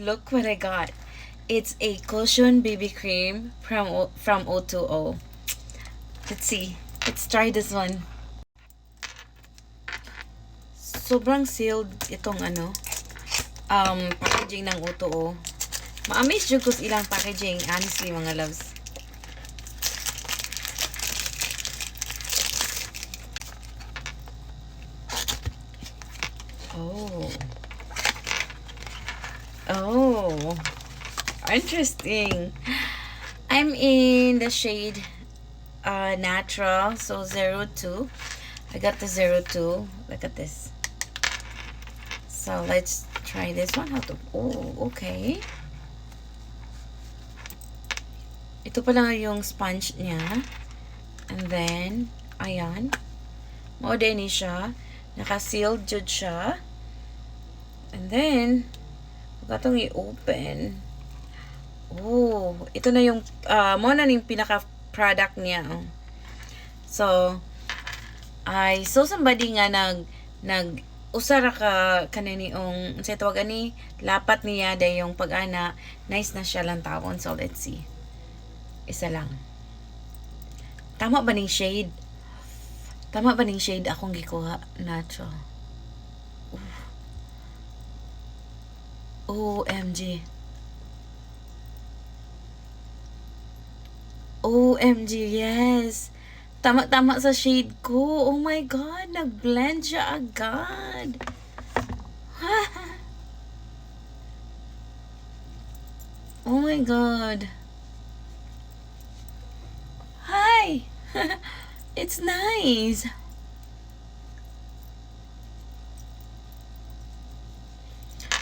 look what I got. It's a cushion BB cream from O2O. Let's see. Let's try this one. Sobrang sealed itong packaging ng O2O. Ma-amaze jud ko sa ilang packaging, honestly mga loves. Oh. Oh. Interesting. I'm in the shade natural, so 02. I got the 02. Look at this. So let's try this one. Oh, okay. Ito pala yung sponge niya. And then, ayan. Mao din siya. Naka-sealed jud siya. And then, pagkatong i-open. Oh, ito na yung, mo na yung pinaka-product niya. So, I saw somebody nga usara ka kaniniong, sa tawag ani, lapat niya day yung pag-ana. Nice na siya lang tawon. So, let's see. Isa lang. Tama ba ning shade? Tama ba ning shade akong gikuha? Natural. OMG. OMG, yes. Tama-tama sa shade ko. Oh my God, nag-blend siya agad. Oh my God. Hi! It's nice.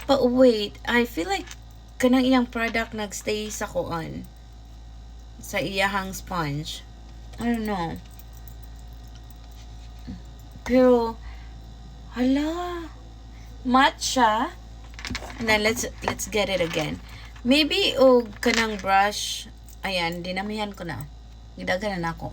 But wait, I feel like kanang iyang product nagstay sa kuan. Sa iyahang sponge. I don't know. Pero, hala, matte siya. And then let's get it again. Maybe kanang brush. Ayan, dinamihan ko na. Gidaganan na ako.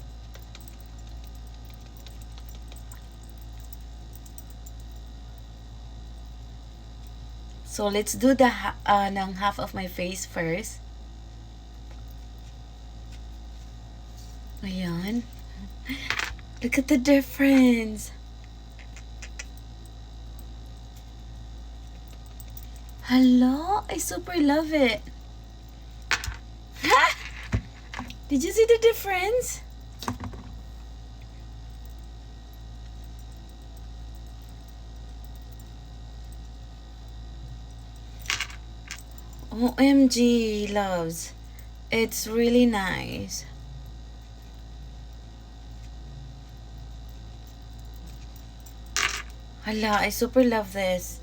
So let's do the ng half of my face first. Ayan. Look at the difference. Hello, I super love it. Did you see the difference? OMG, loves. It's really nice. Hala, I super love this.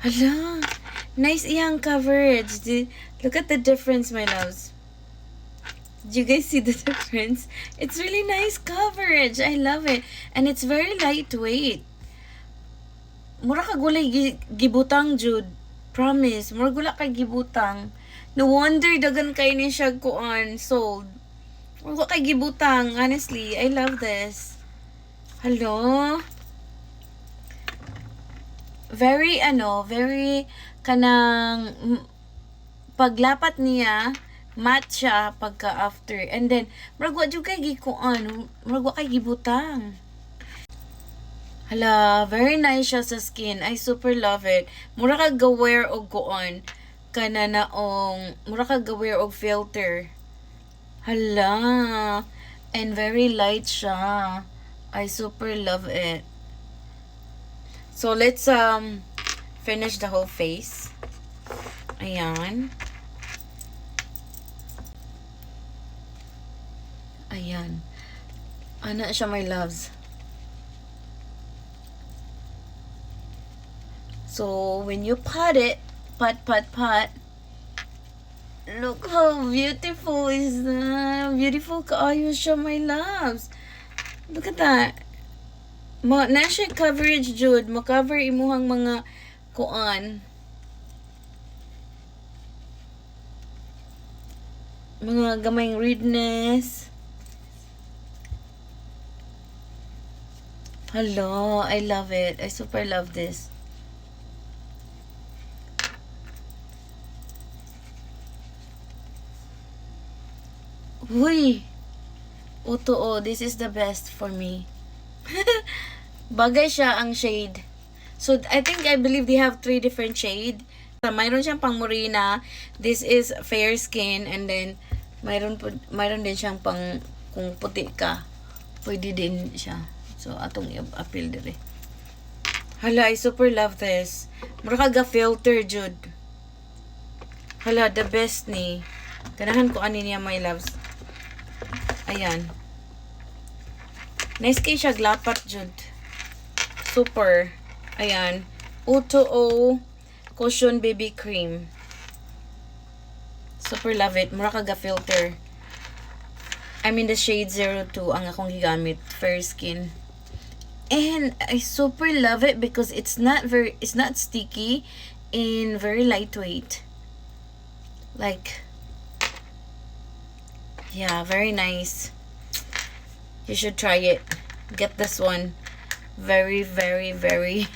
Hala, nice iyang coverage. Look at the difference, my loves. Did you guys see the difference? It's really nice coverage. I love it. And it's very lightweight. Mura ka gulay gibutang, Jude. Promise. Mura gula kay gibutang. No wonder dagan kay ni siya kuan sold. Mura kay gibutang. Honestly, I love this. Hello? Very very kanang paglapat niya, matte siya pagka after. And then, murag jud kay gikuan, murag kay gibutang. Hala, very nice siya sa skin. I super love it. Mura ka ga-wear og kuan kana naong, mura ka ga-wear og filter. Hala, and very light siya. I super love it. So, let's finish the whole face. Ayan. Ayan. Ana siya, my loves. So, when you pot it, pot, look how beautiful is that. Beautiful kaayo siya, my loves. Look at that. Na siya coverage, Jude. Makover imuhang mga kuan. Mga gamayng redness. Hello, I love it. I super love this. Huy! Uto, this is the best for me. Bagay siya ang shade. So, I believe they have 3 different shade. Mayroon siyang pang morena. This is fair skin. And then, mayroon din siyang pang, kung puti ka, pwede din siya. So, atong i-appeal dire. Hala, I super love this. Mura ka filter, Jude. Hala, the best ni. Ganahan ko ani niya, my loves. Ayan. Nice kay siya, glapat, Jude. Super. Ayan. O2O Cushion Baby Cream. Super love it. Mura ka filter. I'm in the shade 02 ang akong gigamit. Fair skin. And I super love it because it's not sticky and very lightweight. Like, yeah, very nice. You should try it. Get this one. Very, very, very,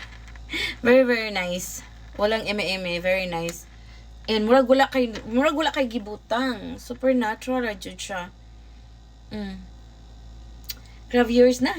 very, very nice. Walang eme-eme. Very nice. And murag wala kay gibutang. Super natural ra jud siya. Grab yours na.